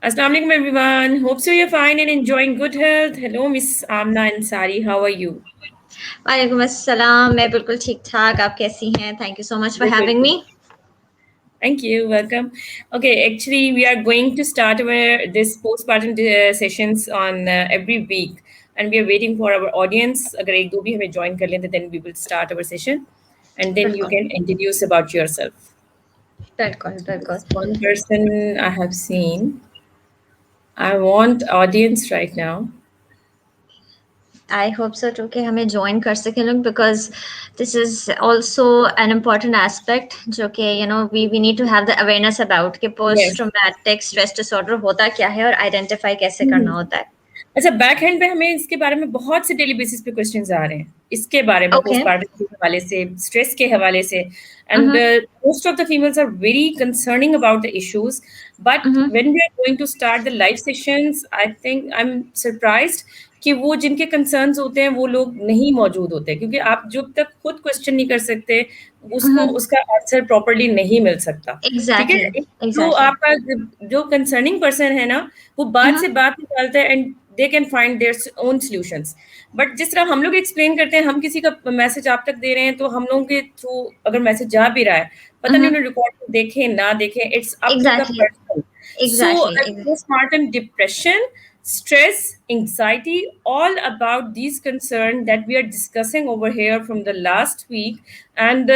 Assalamu alaikum everyone. Hope so you're fine and enjoying good health. Hello, Miss Amna Ansari. How are you? वालेकुम अस्सलाम। मैं बिल्कुल ठीक-ठाक, आप कैसी हैं? Thank you so much for Good, good, having good. me. Thank you. Welcome. Okay, actually, we are going to start our this postpartum sessions on every week, and we are waiting for our audience. अगर एक दो भी हमें join कर लें, then we will start our session, and then you बिल्कुल, can introduce about yourself. बिल्कुल, बिल्कुल। This one person I have seen. I want audience right now. I hope so too कि हमें join कर सकें लोग because this is also an important aspect जो कि we need to have the awareness about कि post Yes. traumatic stress disorder होता क्या है और identify कैसे करना होता है। अच्छा, बैक हैंड पे हमें इसके बारे में बहुत से डेली बेसिस पे क्वेश्चंस आ रहे हैं इसके बारे में, Okay. पोस्टपार्टम के हवाले से, स्ट्रेस के हवाले से, and Mhm. Most of the females are very concerning about the issues, but Mhm. When we are going to start the live sessions, I think I am surprised कि वो जिनके concerns होते हैं वो लोग नहीं मौजूद होते, क्योंकि आप जब तक खुद क्वेश्चन नहीं कर सकते उसको Mhm. उसका आंसर प्रॉपर्ली नहीं मिल सकता। ठीक है, Exactly. जो Exactly. आपका जो कंसर्निंग पर्सन है ना, वो बात से Mhm. बात निकालता है and they can find their own solutions. But जिस तरह हम लोग एक्सप्लेन करते हैं, हम किसी का मैसेज आप तक दे रहे हैं तो हम लोगों के थ्रू अगर मैसेज जा भी रहा है, पता नहीं Mhm. उन्हें रिकॉर्ड देखें ना देखें, it's up to the Exactly. Person. So Exactly. postpartum depression, stress, anxiety, all about these concerns that we are discussing over here from the last week. And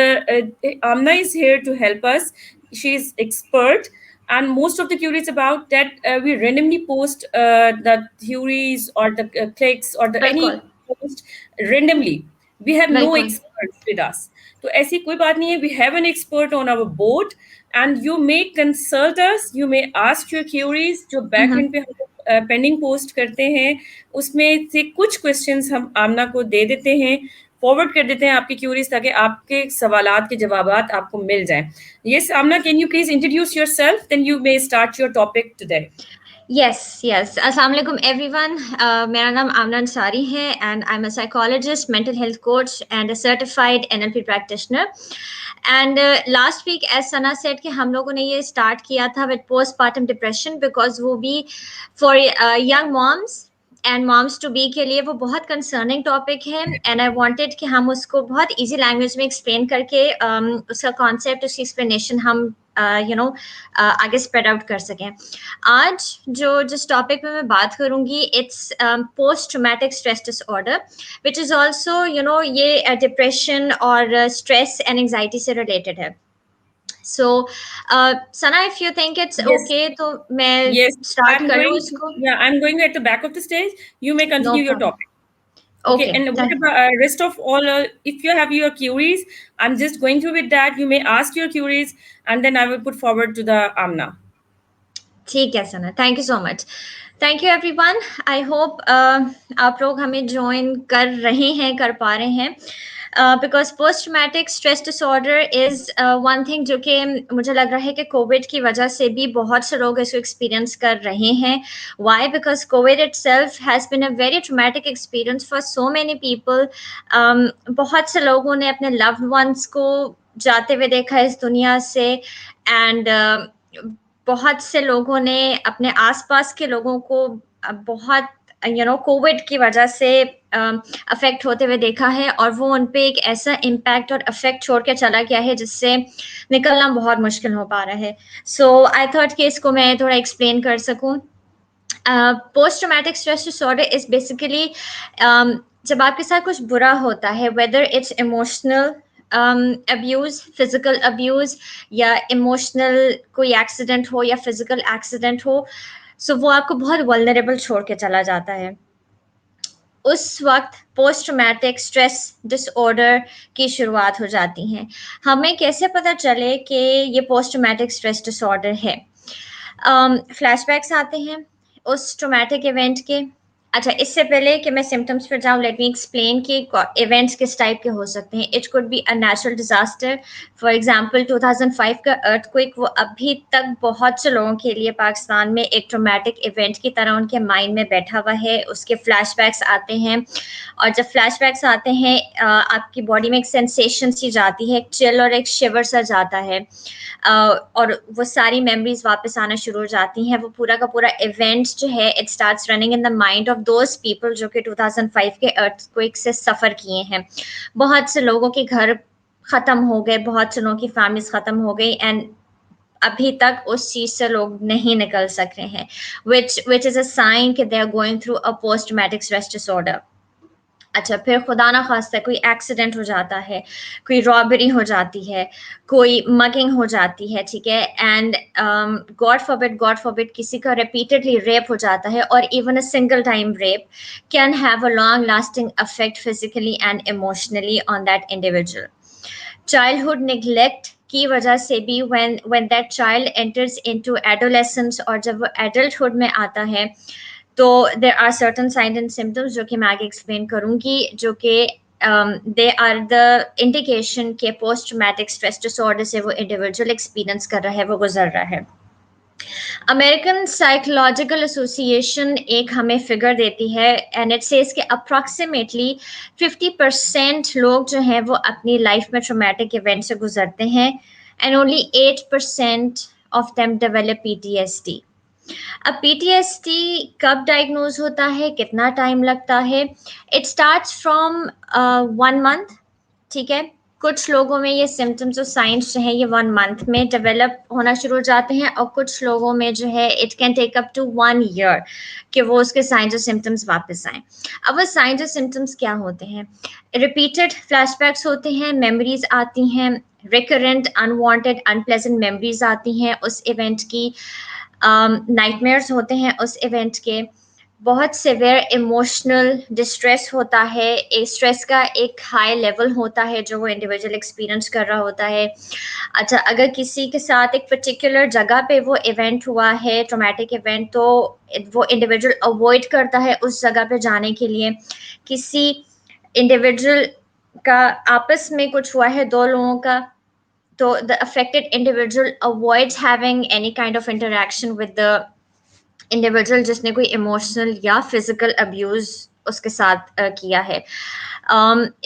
Amna is here to help us. She is expert, and most of the queries about that, we randomly post the theories or the clicks or the बिल्कुल, any post randomly. We have no बिल्कुल। experts with us. तो ऐसी कोई बात नहीं है, we have an expert on our board, and you may consult us, you may ask your queries जो back Mhm. end पे हम पेंडिंग पोस्ट करते हैं, उसमें से कुछ क्वेश्चंस हम आमना को दे देते हैं, फॉरवर्ड कर देते हैं आपकी क्यूरीज, ताकि आपके सवालात के जवाबात आपको मिल जाएं। Yes, Amna, can you please introduce yourself? Then you may start your topic today. Yes, yes. Assalamu alaikum everyone. मेरा नाम आमना अंसारी है and I'm a psychologist, mental health coach and a certified NLP practitioner. And last week, as Sana said, कि हम लोगों ने ये start किया था with postpartum depression because वो भी for young moms and moms to be के लिए वो बहुत concerning topic है and I wanted कि हम उसको बहुत easy language में explain करके उसका concept, उसकी explanation हम आगे spread out कर सकें। आज जो जिस टॉपिक पे मैं बात करूंगी it's post traumatic stress disorder which is also ये डिप्रेशन और स्ट्रेस एंड एंजाइटी से रिलेटेड है so Sana if you think it's Yes, okay तो मैं yes. स्टार्ट कर लूँ इसको Yeah, I'm going at the back of the stage. You may now continue your problem topic. Okay, okay and what about rest of all? If you have your queries, I'm just going through with that. You may ask your queries, and then I will put forward to the Amna. ठीक है Sana thank you so much thank you everyone I hope आप लोग हमें join कर रहे हैं कर पा रहे हैं because post traumatic stress disorder is one thing जो कि मुझे लग रहा है कि कोविड की वजह से भी बहुत से लोग इसको एक्सपीरियंस कर रहे हैं why because Covid it self has been a very traumatic experience for so many people बहुत से लोगों ने अपने लव्ड वंस को जाते हुए देखा इस दुनिया से एंड बहुत से लोगों ने अपने आसपास के लोगों को बहुत कोविड की वजह से अफेक्ट होते हुए देखा है और वो उन पे एक ऐसा इम्पैक्ट और अफेक्ट छोड़ के चला गया है जिससे निकलना बहुत मुश्किल हो पा रहा है सो आई थॉट कि इसको मैं थोड़ा एक्सप्लेन कर सकूं post traumatic stress disorder is basically जब आपके साथ कुछ बुरा होता है whether it's emotional abuse physical abuse या इमोशनल कोई एक्सीडेंट हो या फिजिकल एक्सीडेंट हो सो वो आपको बहुत वल्नरेबल छोड़ के चला जाता है उस वक्त पोस्ट ट्रॉमेटिक स्ट्रेस डिसऑर्डर की शुरुआत हो जाती है हमें कैसे पता चले कि ये पोस्ट ट्रॉमेटिक स्ट्रेस डिसऑर्डर है फ्लैशबैक्स आते हैं उस ट्रॉमेटिक इवेंट के अच्छा, इससे पहले कि मैं सिम्टम्स पर जाऊँ, लेट मी एक्सप्लेन कि इवेंट्स किस टाइप के हो सकते हैं। It could be a natural disaster, for example 2005 का अर्थक्वेक, वो अभी तक बहुत से लोगों के लिए पाकिस्तान में एक ट्रॉमेटिक इवेंट की तरह उनके माइंड में बैठा हुआ है। उसके फ्लैशबैक्स आते हैं, और जब फ्लैशबैक्स आते हैं आपकी बॉडी में एक सेंसेशन सी जाती है, एक चिल और एक शिवर सा जाता है, और वो सारी मेमोरीज वापस आना शुरू हो जाती हैं। वो पूरा का पूरा इवेंट जो है, it starts running in the mind of those people जो कि 2005 के अर्थक्वेक से सफ़र किए हैं। बहुत से लोगों के घर ख़त्म हो गए, बहुत से लोगों की फैमिलीज ख़त्म हो गई, एंड अभी तक उस चीज़ से लोग नहीं निकल सक रहे हैं, विच इज़ अ साइन कि they are going through a post traumatic stress disorder. अच्छा, फिर खुदा ना खास्ता कोई एक्सीडेंट हो जाता है, कोई रॉबरी हो जाती है, कोई मगिंग हो जाती है, ठीक है, एंड गॉड फॉरबिड किसी का रिपीटेडली रेप हो जाता है, और even a single time rape can have a long lasting effect physically and emotionally on that individual. Childhood neglect की वजह से भी when that child enters into adolescence, और जब वो एडल्टहुड में आता है, तो there are certain sign and symptoms जो कि मैं आगे एक्सप्लेन करूंगी, जो कि दे आर द इंडिकेशन के पोस्ट ट्रॉमेटिक स्ट्रेस डिसऑर्डर से वो इंडिविजुअल एक्सपीरियंस कर रहा है, वो गुजर रहा है। अमेरिकन साइकोलॉजिकल एसोसिएशन एक हमें फिगर देती है, एंड इट सेज कि अप्रॉक्सीमेटली 50% लोग जो हैं वो अपनी लाइफ में ट्रॉमेटिक इवेंट से गुजरते हैं, and only 8% of them develop PTSD. अब पीटीएसडी कब डायग्नोज होता है, कितना टाइम लगता है? इट स्टार्ट्स फ्रॉम 1 मंथ, ठीक है। कुछ लोगों में ये सिम्टम्स और साइंस जो है ये 1 मंथ में डेवलप होना शुरू हो जाते हैं, और कुछ लोगों में जो है it can take up to 1 year कि वो उसके साइंस और सिम्टम्स वापस आए। अब वो साइंस और सिम्टम्स क्या होते हैं? रिपीटेड फ्लैशबैक्स होते हैं, मेमोरीज आती हैं, रिकरेंट अनवांटेड अनप्लेजेंट मेमोरीज आती हैं उस इवेंट की, नाइटमेयर्स होते हैं उस इवेंट के, बहुत सिवियर इमोशनल डिस्ट्रेस होता है, एक स्ट्रेस का एक हाई लेवल होता है जो वो इंडिविजुअल एक्सपीरियंस कर रहा होता है। अच्छा, अगर किसी के साथ एक पर्टिकुलर जगह पे वो इवेंट हुआ है ट्रॉमेटिक इवेंट, तो वो इंडिविजुअल अवॉइड करता है उस जगह पे जाने के लिए। किसी इंडिविजुअल का आपस में कुछ हुआ है दो लोगों का, तो the affected individual avoids having any kind of interaction with the individual जिसने कोई इमोशनल या फिजिकल अब्यूज उसके साथ किया है।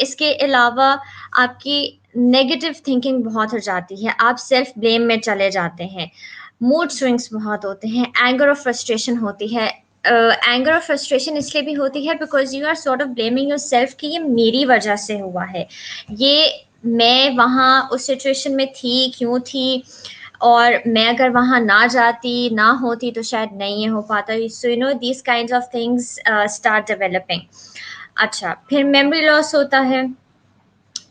इसके अलावा आपकी नेगेटिव थिंकिंग बहुत हो जाती है, आप सेल्फ ब्लेम में चले जाते हैं, मूड स्विंग्स बहुत होते हैं, एंगर और फ्रस्ट्रेशन होती है। एंगर और फ्रस्ट्रेशन इसलिए भी होती है because you are sort of blaming yourself कि ये मेरी वजह से हुआ है, ये मैं वहाँ उस सिचुएशन में थी क्यों थी, और मैं अगर वहाँ ना जाती ना होती तो शायद नहीं ये हो पाता। So you know these kind of things start developing. अच्छा, फिर मेमोरी लॉस होता है,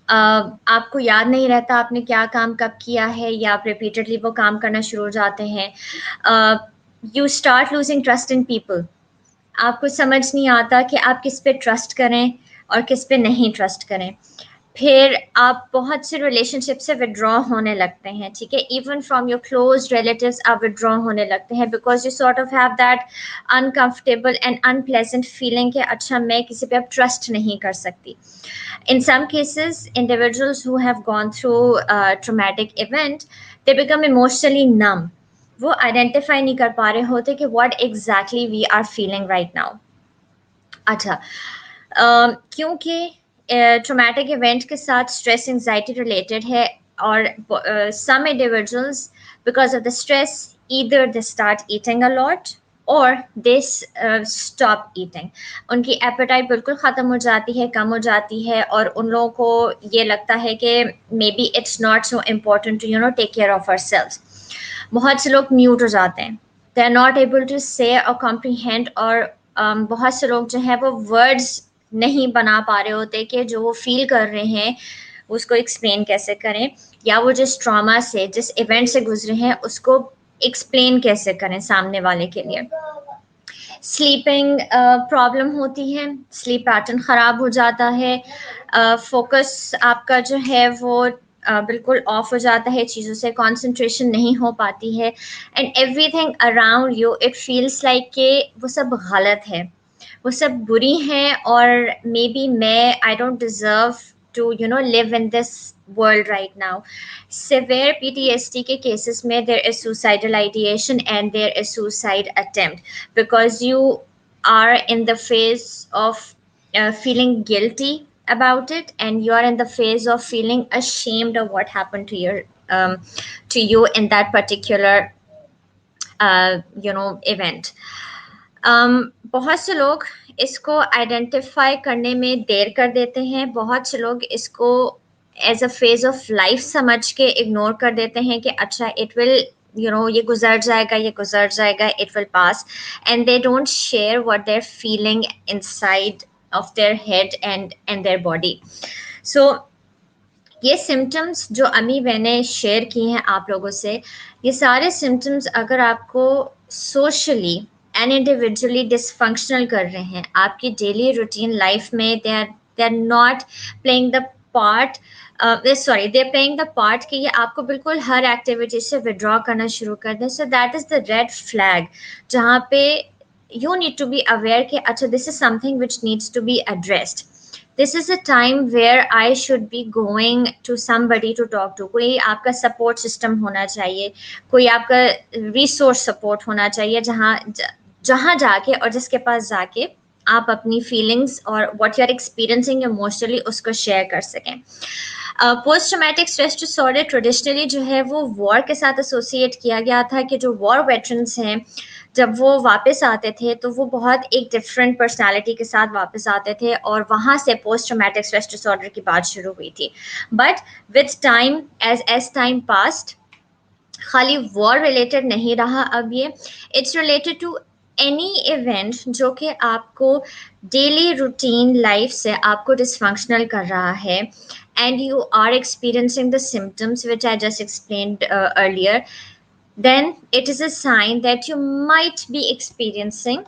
आपको याद नहीं रहता आपने क्या काम कब किया है, या आप रिपीटेडली वो काम करना शुरू हो जाते हैं। You start losing trust in people, आपको समझ नहीं आता कि आप किस पे ट्रस्ट करें और किस पे नहीं ट्रस्ट करें। फिर आप बहुत से रिलेशनशिप से विड्रॉ होने लगते हैं, ठीक है, even from your close relatives आप विड्रॉ होने लगते हैं, because you sort of have that uncomfortable and unpleasant feeling कि अच्छा मैं किसी पे अब ट्रस्ट नहीं कर सकती। In some cases, individuals who have gone through a traumatic event, they become emotionally numb. वो आइडेंटिफाई नहीं कर पा रहे होते कि what exactly we are feeling right now. अच्छा, क्योंकि ट्रॉमेटिक इवेंट के साथ स्ट्रेस एंजाइटी रिलेटेड है, और some individuals because of the stress either they start eating a lot और दे स्टॉप ईटिंग। उनकी एपेटाइट बिल्कुल ख़त्म हो जाती है, कम हो जाती है, और उन लोगों को ये लगता है कि maybe it's not so important to take care of our self. बहुत से लोग म्यूट हो जाते हैं, they are not able to say और कॉम्प्रीहेंड, और बहुत से लोग जो है वो वर्ड्स नहीं बना पा रहे होते कि जो वो फील कर रहे हैं उसको एक्सप्लेन कैसे करें, या वो जिस ट्रॉमा से जिस इवेंट से गुजरे हैं उसको एक्सप्लेन कैसे करें सामने वाले के लिए। स्लीपिंग प्रॉब्लम होती है, स्लीप पैटर्न ख़राब हो जाता है, फोकस आपका जो है वो बिल्कुल ऑफ हो जाता है, चीज़ों से कंसंट्रेशन नहीं हो पाती है, and everything around you it feels like कि वो सब गलत है, वो सब बुरी हैं, और मे बी मैं I don't deserve to live in this world right now. Severe PTSD के cases में there is suicidal ideation and there is suicide attempt, because you are in the phase of feeling guilty about it, and you are in the phase of feeling ashamed of what happened to your to you in that particular event. बहुत से लोग इसको identify करने में देर कर देते हैं. बहुत से लोग इसको as a phase of life समझ के इग्नोर कर देते हैं कि अच्छा इट विल ये गुजर जाएगा, ये गुजर जाएगा, it will pass. And they don't share what they are feeling inside of their head and their body. So ये सिम्टम्स जो अमी मैंने शेयर किए हैं आप लोगों से, ये सारे सिम्टम्स अगर आपको सोशली एंड इंडिविजुअली डिसफंक्शनल कर रहे हैं आपकी डेली रूटीन लाइफ में, they are not playing the part, sorry they are playing the part कि ये आपको बिल्कुल हर एक्टिविटी से विड्रॉ करना शुरू कर दें. So that is the red flag, जहाँ पे you need to be aware कि अच्छा this is something which needs to be addressed. This is a time where I should be going to somebody to talk to. कोई आपका support system होना चाहिए, कोई आपका resource support होना चाहिए, जहाँ जाके और जिसके पास जाके आप अपनी फीलिंग्स और what you are experiencing emotionally उसको शेयर कर सकें. Post traumatic stress disorder traditionally जो है वो वॉर के साथ एसोसिएट किया गया था, कि जो वॉर वेटरन्स हैं जब वो वापस आते थे तो वो बहुत एक डिफरेंट पर्सनालिटी के साथ वापस आते थे, और वहाँ से पोस्ट ट्रॉमेटिक स्ट्रेस डिसऑर्डर की बात शुरू हुई थी. But with time, as time passed, खाली वॉर रिलेटेड नहीं रहा अब ये. It's related to any event जो कि आपको डेली रूटीन लाइफ से आपको डिसफंक्शनल कर रहा है, and you are experiencing the symptoms which I just explained earlier, then it is a sign that you might be experiencing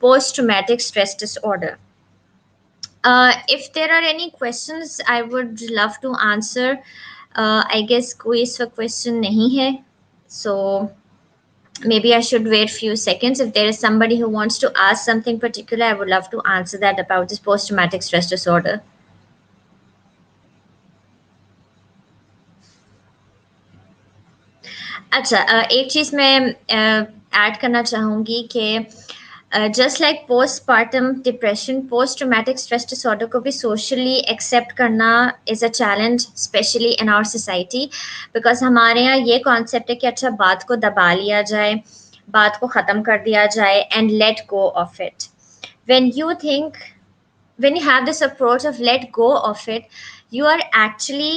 post traumatic stress disorder. If there are any questions, I would love to answer. I guess कोई इस वक्त question नहीं है, so maybe I should wait few seconds. If there is somebody who wants to ask something particular, I would love to answer that about this post traumatic stress disorder. अच्छा, एक चीज़ मैं add करना चाहूँगी कि just like postpartum depression, post traumatic stress disorder को भी socially accept करना is a challenge, specially in our society, because हमारे यहाँ ये कॉन्सेप्ट है कि अच्छा बात को दबा लिया जाए, बात को ख़त्म कर दिया जाए, and let go of it. When you think, when you have this approach of let go of it, you are actually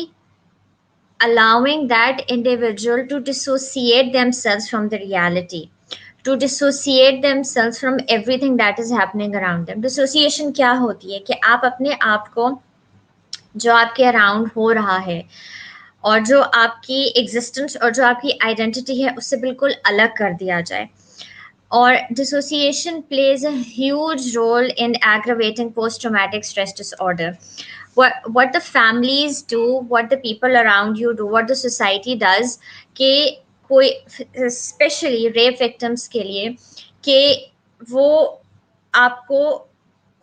allowing that individual to dissociate themselves from the reality, to dissociate themselves from everything that is happening around them. Dissociation क्या होती है कि आप अपने आप को जो आपके अराउंड हो रहा है और जो आपकी एग्जिस्टेंस और जो आपकी आइडेंटिटी है उससे बिल्कुल अलग कर दिया जाए. Or dissociation plays a huge role in aggravating post-traumatic stress disorder. What the families do, what the people around you do, what the society does, कि कोई स्पेशली रेप विक्टिम्स के लिए कि वो आपको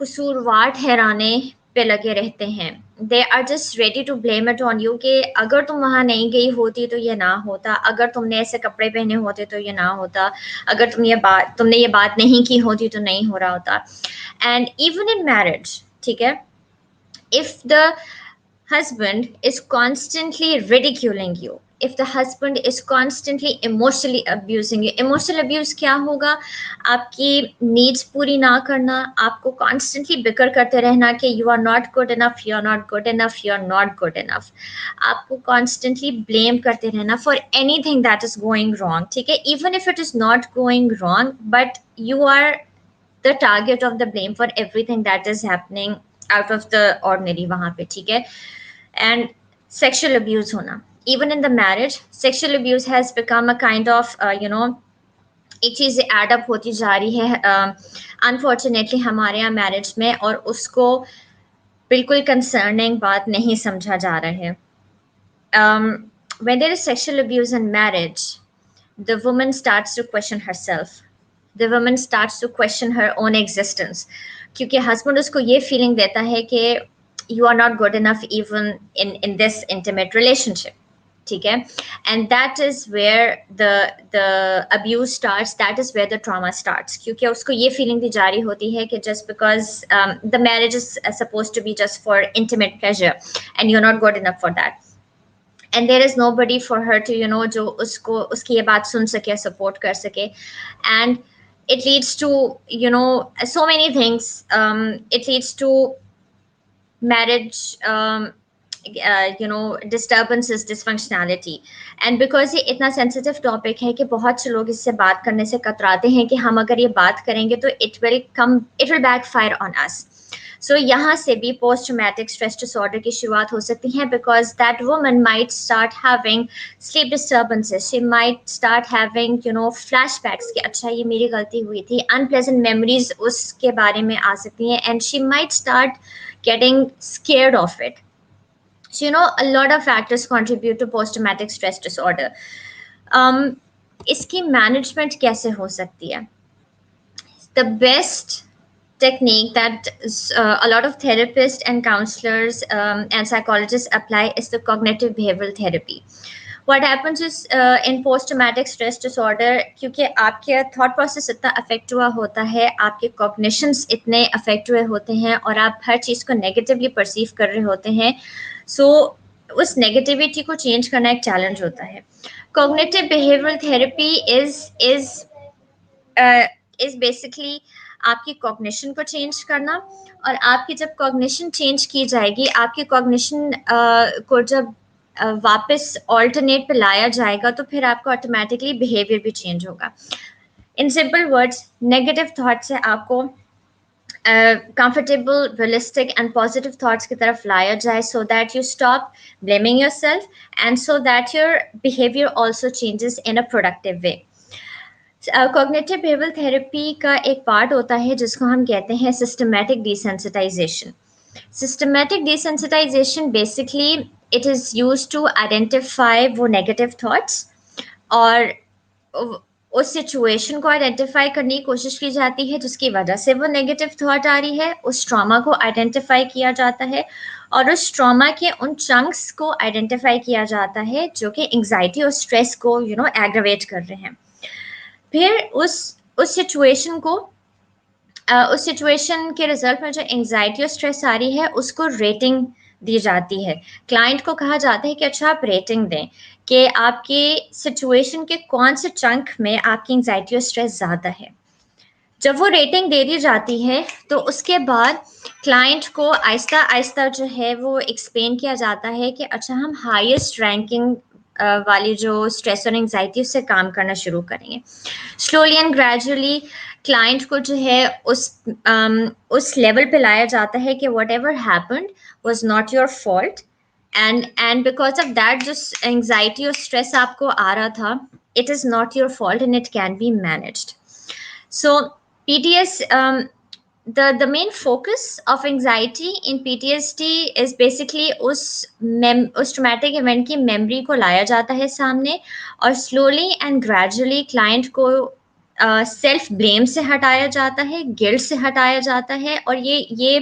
कसूरवार ठहराने पे लगे रहते हैं. They are just ready to blame it on you कि अगर तुम वहाँ नहीं गई होती तो ये ना होता, अगर तुमने ऐसे कपड़े पहने होते तो ये ना होता, अगर तुमने ये बात नहीं की होती तो नहीं हो रहा होता. एंड इवन इन मैरिज, ठीक है, if the husband is constantly ridiculing you, if the husband is constantly emotionally abusing you, emotional abuse क्या होगा, आपकी needs पूरी ना करना, आपको constantly बिकर करते रहना कि you are not good enough, you are not good enough, you are not good enough, आपको constantly blame करते रहना for anything that is going wrong, ठीक है, even if it is not going wrong, but you are the target of the blame for everything that is happening out of the ordinary वहाँ पे, ठीक है. And sexual abuse होना, even in the marriage, sexual abuse has become a kind of एक चीज़ add up होती जा रही है अनफॉर्चुनेटली हमारे यहाँ मैरिज में, और उसको बिल्कुल कंसर्निंग बात नहीं समझा जा रहा है. When there is sexual abuse in marriage, the woman starts to question herself. The woman starts to question her own existence, क्योंकि हस्बैंड उसको ये फीलिंग देता है कि you are not good enough even in this intimate relationship, ठीक है. And that is where the abuse starts, that is where the trauma starts, क्योंकि उसको ये फीलिंग दी जा रही होती है कि just because the marriage is suppose to be just for intimate pleasure and you are not good enough for that, and there is nobody for her to जो उसको उसकी ये बात सुन सके, सपोर्ट कर सके. And it leads to so many things. It leads to marriage, disturbances, dysfunctionality. And because ये इतना sensitive topic है कि बहुत से लोग इससे बात करने से कतराते हैं कि हम अगर ये बात करेंगे तो it will backfire on us. So यहाँ से भी post traumatic stress disorder की शुरुआत हो सकती है, because that woman might start having sleep disturbances. She might start having flashbacks कि अच्छा ये मेरी गलती हुई थी, unpleasant memories उसके बारे में आ सकती हैं, and she might start getting scared of it. So a lot of factors contribute to post traumatic stress disorder. इसकी management कैसे हो सकती है? The best technique that a lot of therapists and counselors and psychologists apply is the cognitive behavioral therapy. What happens is in post traumatic stress disorder, क्योंकि आपके thought process इतना affect हुआ होता है, आपके cognitions इतने affect हुए होते हैं और आप हर चीज़ को negatively perceive कर रहे होते हैं, so उस negativity को change करना एक challenge होता है. Cognitive behavioral therapy is basically आपकी कॉग्निशन को चेंज करना, और आपकी जब कॉग्निशन चेंज की जाएगी, आपकी कॉग्निशन को जब वापस ऑल्टरनेट पे लाया जाएगा, तो फिर आपका ऑटोमेटिकली बिहेवियर भी चेंज होगा. In simple words, negative thought से आपको comfortable, realistic and positive thoughts की तरफ लाया जाए, so that you stop blaming yourself and so that your behaviour also changes in a productive way. Cognitive behavioural therapy का एक part होता है जिसको हम कहते हैं systematic desensitisation. Systematic desensitisation basically it is used to identify वो negative thoughts, और उस सिचुएशन को आइडेंटिफाई करने की कोशिश की जाती है जिसकी वजह से वो नेगेटिव थॉट आ रही है. उस ट्रॉमा को आइडेंटिफाई किया जाता है और उस ट्रॉमा के उन चंक्स को आइडेंटिफाई किया जाता है जो कि एंग्जाइटी और स्ट्रेस को एग्रावेट कर रहे हैं. फिर उस सिचुएशन को उस सिचुएशन के रिजल्ट में जो एंग्जाइटी और स्ट्रेस आ रही है उसको रेटिंग दी जाती है. क्लाइंट को कहा जाता है कि अच्छा आप रेटिंग दें कि आपके सिचुएशन के कौन से चंक में आपकी एंग्जाइटी और स्ट्रेस ज़्यादा है. जब वो रेटिंग दे दी जाती है तो उसके बाद क्लाइंट को आहिस्ता आहिस्ता जो है वो एक्सप्लेन किया जाता है कि अच्छा हम हाईएस्ट रैंकिंग वाली जो स्ट्रेस और एंग्जाइटी उससे काम करना शुरू करेंगे. स्लोली एंड ग्रेजुअली क्लाइंट को जो है उस लेवल पे लाया जाता है कि what ever happened was not your fault, and because of that जो एंग्जाइटी और स्ट्रेस आपको आ रहा था, it is not your fault and it can be managed. So PTS, the main focus of anxiety in PTSD is basically उस traumatic event की memory को लाया जाता है सामने, और slowly and gradually client को self blame से हटाया जाता है, guilt से हटाया जाता है, और ये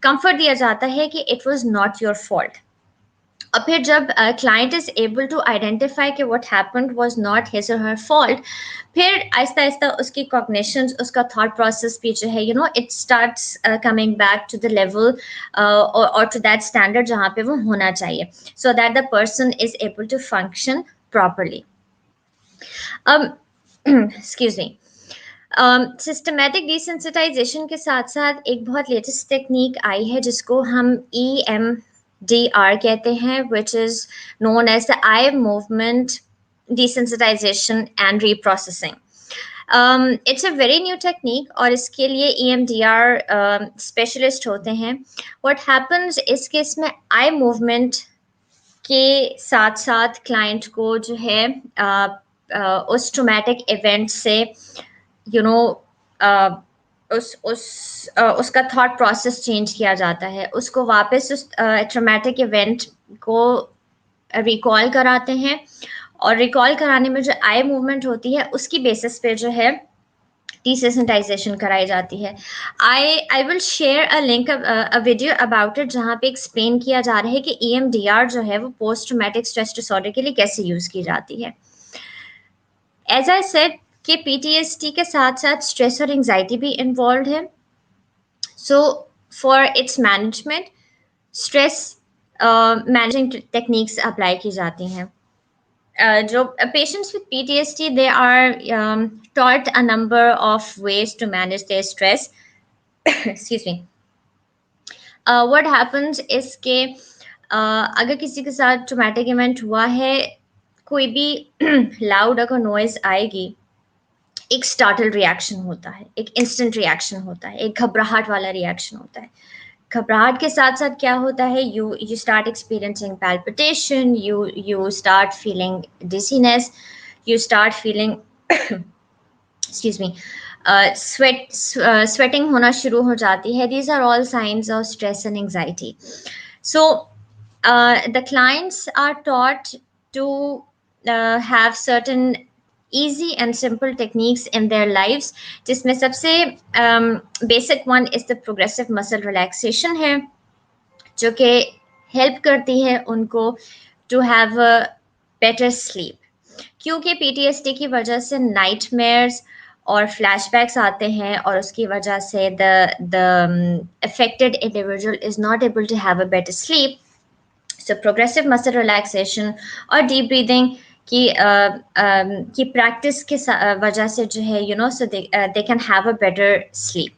comfort दिया जाता है कि it was not your fault. और फिर जब client is able to identify कि what happened was not his और हर फॉल्ट, फिर आहिस्ता आहिस्ता उसकी कॉग्निशन, उसका थॉट प्रोसेस भी जो है it starts coming back to the level और टू दैट स्टैंडर्ड जहाँ पे वो होना चाहिए, so that the person is able to function properly. Excuse me. Systematic desensitisation के साथ साथ एक बहुत लेटेस्ट टेक्निक आई है जिसको हम EMDR कहते हैं, which is known as the eye movement desensitization and reprocessing. It's a very new technique और इसके लिए EMDR स्पेशलिस्ट होते हैं. What happens is कि इसमें eye movement के साथ साथ क्लाइंट को जो है उस ट्रोमैटिक इवेंट से उसका थॉट प्रोसेस चेंज किया जाता है, उसको वापस उस ट्रॉमेटिक इवेंट को रिकॉल कराते हैं और रिकॉल कराने में जो आई मूवमेंट होती है उसकी बेसिस पे जो है डिसेंसिटाइजेशन कराई जाती है. I will share a link, a video about it, जहाँ पे एक्सप्लेन किया जा रहा है कि EMDR जो है वो पोस्ट ट्रॉमेटिक स्ट्रेस डिसऑर्डर के लिए कैसे यूज की जाती है. एज आई सेड कि PTSD के साथ साथ स्ट्रेस और एंजाइटी भी इन्वॉल्व है. So for its management stress managing techniques apply की जाती हैं. जो patients with PTSD, they are taught a number of ways to manage their stress. Excuse me. What happens is कि अगर किसी के साथ ट्रॉमेटिक इवेंट हुआ है, कोई भी लाउड अगर नॉइज आएगी, एक स्टार्टल रिएक्शन होता है, एक इंस्टेंट रिएक्शन होता है, एक घबराहट वाला रिएक्शन होता है. घबराहट के साथ साथ क्या होता है, you start experiencing palpitation, you start feeling dizziness, you start feeling excuse me, sweating होना शुरू हो जाती है. These are all signs of stress and anxiety. So the clients are taught to have certain easy and simple techniques in their lives, जिसमें सबसे basic one is the progressive muscle relaxation है, जो कि हेल्प करती है उनको to have a better sleep. क्योंकि PTSD की वजह से नाइटमेयर्स और फ्लैशबैक्स आते हैं, और उसकी वजह से the affected individual is not able to have a better sleep. So progressive muscle relaxation और डीप ब्रीदिंग की प्रैक्टिस के वजह से जो है, you know, so they can have a better sleep.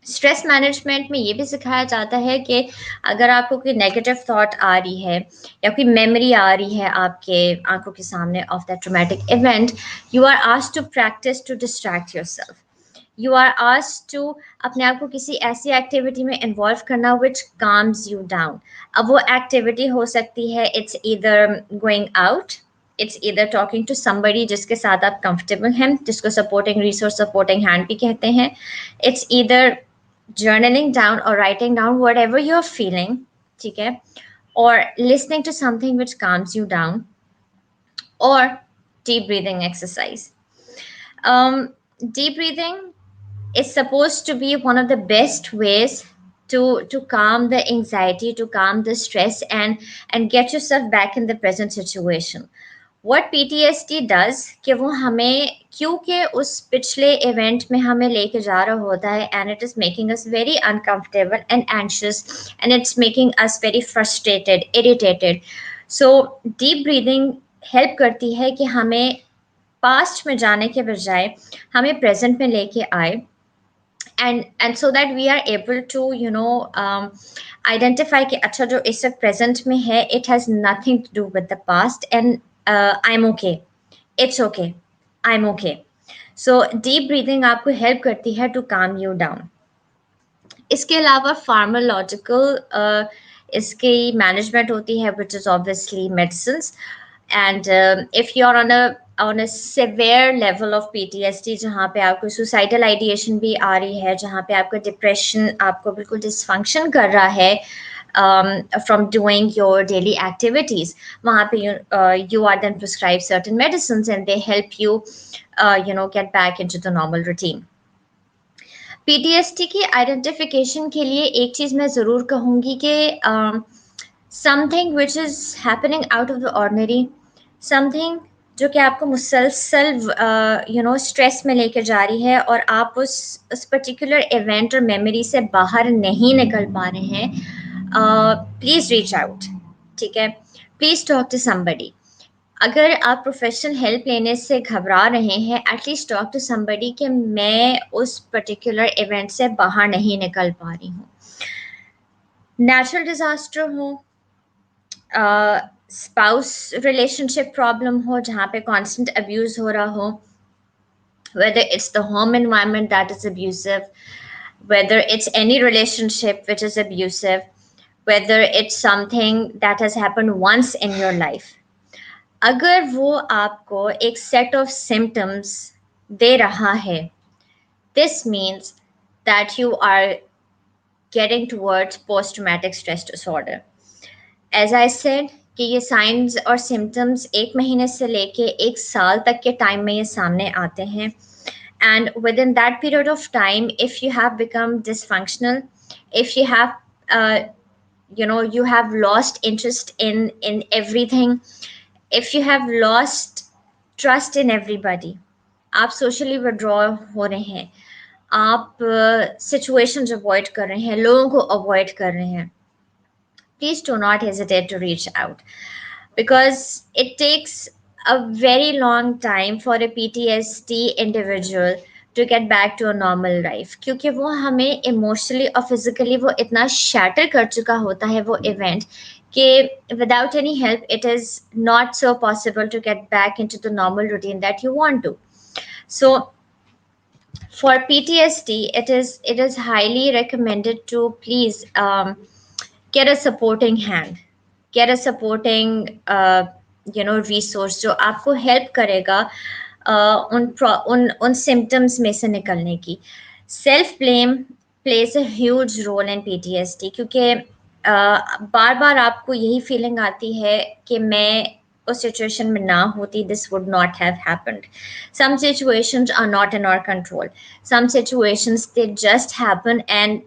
Stress management में ये भी सिखाया जाता है कि अगर आपको कोई नेगेटिव थॉट आ रही है या कोई मेमोरी आ रही है आपके आंखों के सामने of that traumatic event, you are asked to practise to distract yourself. You are asked to अपने आप को किसी ऐसी एक्टिविटी में इन्वॉल्व करना विच काम्स यू डाउन. अब वो एक्टिविटी हो सकती है, it's either going out, it's either talking to somebody जिसके साथ आप कंफर्टेबल हैं, जिसको सपोर्टिंग रिसोर्स, सपोर्टिंग हैंड भी कहते हैं. It's either journaling down or writing down whatever you're feeling, ठीक है, or listening to something which calms you down, or deep breathing exercise. um, Deep breathing is supposed to be one of the best ways to calm the anxiety, to calm the stress, and get yourself back in the present situation. What PTSD does कि वो हमें, क्योंकि उस पिछले event में हमें लेके जा रहा होता है, and it is making us very uncomfortable and anxious, and it's making us very frustrated, irritated. So deep breathing help करती है कि हमें पास्ट में जाने के बजाय हमें प्रेजेंट में लेके आए, and so that we are able to, you know, identify कि अच्छा जो इस वक्त प्रेजेंट में है, it has nothing to do with the past, and I'm okay, it's okay, I'm okay. So deep breathing आपको हेल्प करती है to calm you down. इसके अलावा फार्मालॉजिकल इसकी मैनेजमेंट होती है, which is obviously medicines. And if you're on a severe level of PTSD, जहाँ पे आपको suicidal ideation भी आ रही है, जहाँ पे आपका डिप्रेशन आपको बिल्कुल डिसफंक्शन कर रहा है from doing your daily activities, वहाँ पे you are then prescribed certain medicines and they help you, you know, get back into the normal routine. PTSD की आइडेंटिफिकेशन के लिए एक चीज़ मैं ज़रूर कहूँगी कि something which is happening out of the ordinary, something जो कि आपको मुसलसल यू नो स्ट्रेस में लेकर जा रही है, और आप उस पर्टिकुलर इवेंट और मेमोरी से बाहर नहीं निकल पा रहे हैं, प्लीज़ रीच आउट. ठीक है, प्लीज़ टॉक टू समबडी. अगर आप प्रोफेशनल हेल्प लेने से घबरा रहे हैं, एटलीस्ट टॉक टू समबडी कि मैं उस पर्टिकुलर इवेंट से बाहर नहीं निकल पा रही हूँ. नेचुरल डिजास्टर हो, स्पाउस रिलेशनशिप प्रॉब्लम हो जहाँ पे कांस्टेंट अब्यूज हो रहा हो, whether it's the home environment that is abusive, whether it's any relationship which is abusive, whether it's something that has happened once in your life, अगर वो आपको एक सेट ऑफ सिम्टम्स दे रहा है, this means that you are getting towards post traumatic stress disorder. As I said, कि ये science और सिम्टम्स 1 महीने से लेके 1 साल तक के टाइम में ये सामने आते हैं. And within that period of time, if you have become dysfunctional, if you have uh, you have lost interest in everything, if you have lost trust in everybody, आप socially withdraw हो रहे हैं, आप situations avoid कर रहे हैं, लोगों को avoid कर रहे हैं, please do not hesitate to reach out, because it takes a very long time for a PTSD individual to get back to a normal life, क्योंकि वो हमें emotionally और physically वो इतना shatter कर चुका होता है वो event कि without any help it is not so possible to get back into the normal routine that you want to. So for PTSD, it is highly recommended to please get a supporting hand, get a supporting resource जो आपको help करेगा उन symptoms में से निकलने की. Self blame plays a huge role in PTSD, क्योंकि बार बार आपको यही feeling आती है कि मैं उस situation में ना होती, this would not have happened. Some situations are not in our control. Some situations they just happen, and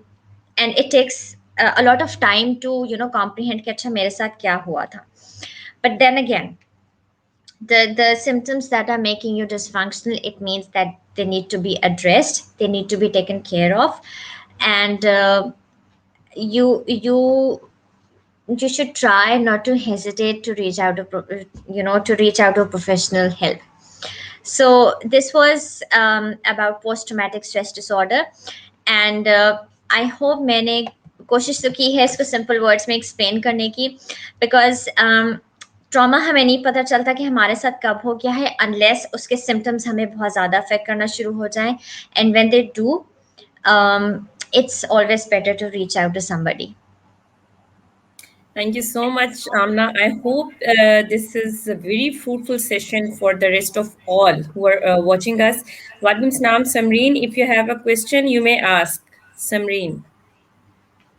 it takes a lot of time to comprehend कि अच्छा मेरे साथ क्या हुआ था. But then again, the symptoms that are making you dysfunctional, it means that they need to be addressed, they need to be taken care of, and you you should try not to hesitate to reach out to reach out to professional help. So this was about post-traumatic stress disorder, and I hope मैंने कोशिश तो की है इसको simple words में explain करने की, because trauma हमें नहीं पता चलता कि हमारे साथ कब हो गया है unless उसके symptoms हमें बहुत ज़्यादा affect करना शुरू हो जाएं, and when they do, it's always better to reach out to somebody. Thank you so much, Amna. I hope this is a very fruitful session for the rest of all who are watching us. Walaikum Salam, Samreen. If you have a question, you may ask. Samreen.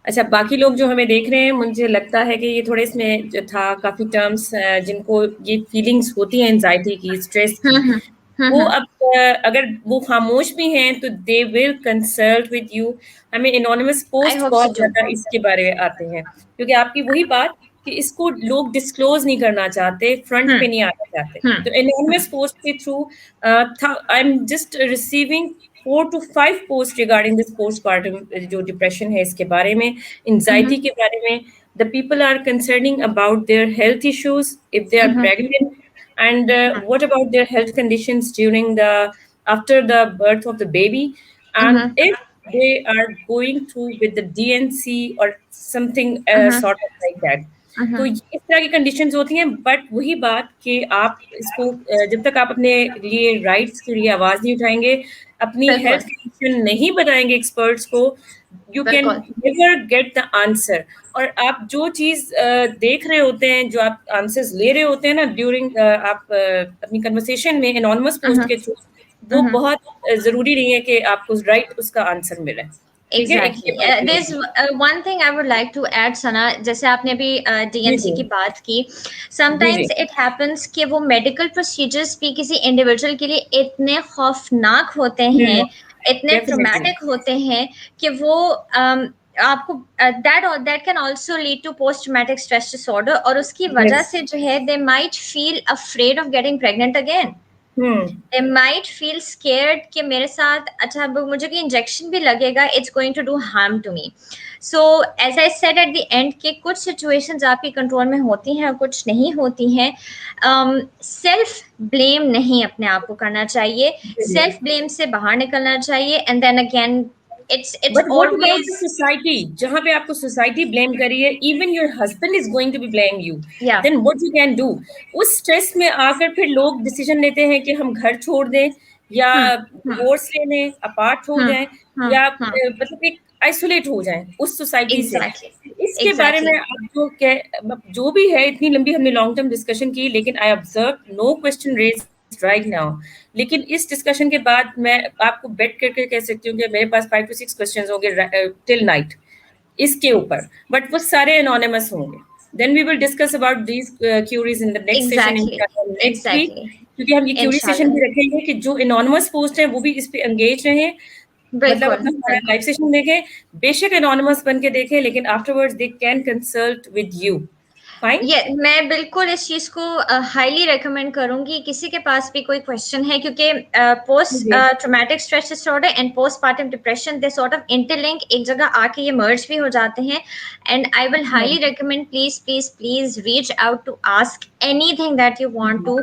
अच्छा, बाकी लोग जो हमें देख रहे हैं, मुझे लगता है कि ये थोड़े इसमें जो था काफ़ी टर्म्स जिनको ये फीलिंग्स होती हैं एंजाइटी की, स्ट्रेस की, वो अब अगर वो खामोश भी हैं तो they will consult with you. हमें anonymous I post hope so बहुत too. ज़्यादा इसके बारे में आते हैं, क्योंकि आपकी वही बात कि इसको लोग डिस्क्लोज नहीं करना चाहते, फ्रंट पे नहीं आना चाहते. तो एनोनिमस पोस्ट के through I am just receiving 4 to 5 posts regarding this postpartum जो डिप्रेशन है इसके बारे में, एंजाइटी के बारे में. The people are concerning about their health issues if they are pregnant, and what about their health conditions during the after the birth of the baby, and if they are going through with the DNC or something sort of like that. तो इस तरह की conditions होती हैं, but वही बात कि आप इसको जब तक आप अपने लिए राइट्स के लिए आवाज नहीं उठाएंगे, अपनी हेल्थ कंडीशन नहीं बताएंगे एक्सपर्ट्स को, you can never get the answer. और आप जो चीज देख रहे होते हैं, जो आप आंसर्स ले रहे होते हैं ना ड्यूरिंग आप अपनी कन्वर्सेशन में एनोनिमस पोस्ट के थ्रू, वो बहुत जरूरी नहीं है कि आपको राइट उसका आंसर मिले. Exactly. There's one thing I would like to add, Sana. जैसे आपने भी DNC की बात की, sometimes it happens कि वो medical procedures भी किसी individual के लिए इतने खौफनाक होते हैं, इतने traumatic होते हैं कि वो आपको that can also lead to post traumatic stress disorder, और उसकी वजह से जो है they might feel afraid of getting pregnant again. They might feel scared कि मेरे साथ अच्छा मुझे कोई इंजेक्शन भी लगेगा, it's going to do harm to me. So as I said at the end कि कुछ situations आपके कंट्रोल में होती हैं और कुछ नहीं होती हैं. सेल्फ ब्लेम नहीं अपने आप को करना चाहिए, सेल्फ ब्लेम से बाहर निकलना चाहिए, and then again it's But what about always the society? जहाँ पे आपको society blame करी है, even your husband is going to be blame you. Yeah. Then what you can do? उस stress में आकर फिर लोग decision लेते हैं कि हम घर छोड़ दें, या divorce ले लें, apart हो जाएं, या मतलब एक isolate हो जाएं उस society से. इसके बारे में आप जो भी है, इतनी लंबी हमने long term discussion की, लेकिन I observed no question raised right now. लेकिन इस डिस्कशन के बाद मैं आपको बेट करके कह सकती हूँ कि मेरे पास 5 to 6 क्वेश्चंस होंगे टिल नाइट इसके ऊपर, बट वो सारे एनोनिमस होंगे. Then we will discuss about these queries in the next session Exactly. inshallah next week. Exactly. क्योंकि हम ये क्यूरी सेशन Inshallah. भी रखेंगे कि जो एनोनिमस पोस्ट है वो भी इस पे एंगेज रहें, मतलब बिल्कुल, अपना हमारा बिल्कुल। लाइव सेशन देखें, बेशक एनोनिमस बन के देखें, लेकिन afterwards they can consult with you. Fine. ये मैं बिल्कुल इस चीज़ को हाईली रिकमेंड करूँगी, किसी के पास भी कोई क्वेश्चन है, क्योंकि पोस्ट जी traumatic stress disorder and postpartum depression they sort of interlink, एक जगह आके ये मर्ज भी हो जाते हैं। And I will highly recommend, please please please reach out to ask anything that you want to,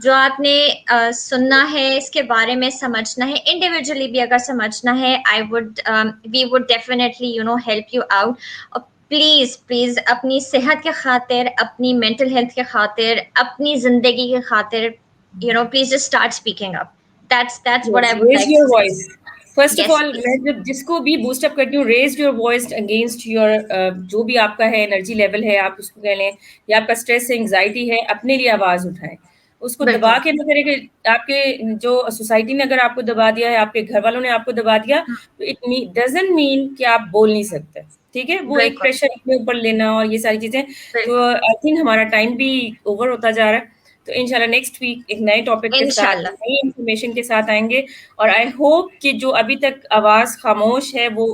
जो आपने सुनना है, इसके बारे में समझना है, इंडिविजुअली भी अगर समझना है, I would we would definitely help you out. Please please अपनी सेहत के खातिर, अपनी मेंटल हेल्थ के खातिर, अपनी जिंदगी के खातिर, please just start speaking up. That's what I yes, would raise like your to say. Voice. First of Yes, all मैं please. जब जिसको भी बूस्ट अप करती हूँ, raise your voice against your जो भी आपका है एनर्जी लेवल है, आप उसको कह लें, या आपका स्ट्रेस एंग्जाइटी है, अपने लिए आवाज उठाएं। उसको दबा बिल्कुल। के न करें कि आपके जो सोसाइटी ने अगर आपको दबा दिया है, आपके घर वालों ने आपको दबा दिया, तो इट डजंट मीन कि आप बोल नहीं सकते। ठीक है, वो एक बिल्कुल। प्रेशर अपने ऊपर लेना और ये सारी चीजें। तो बिल्कुल। आई थिंक हमारा टाइम भी ओवर होता जा रहा है। तो इंशाल्लाह नेक्स्ट वीक एक नए टॉपिक के साथ, इंशाल्लाह। नई इंफॉर्मेशन के साथ आएंगे। और आई होप कि जो अभी तक आवाज खामोश है वो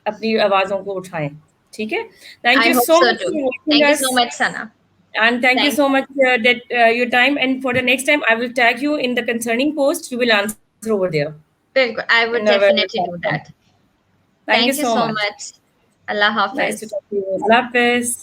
अपनी आवाजों को उठाएं। ठीक है, thank I you hope so so much too. For watching Thank you us, so much, Sana. and thank you Thank so much that your time. And for the next time I will tag you in the concerning post, you will answer over there Bilkul, I in would our definitely do platform. that. Thank you Thank you so so much. much. Allah Nice to Hafiz. talk to you. Allah Hafiz.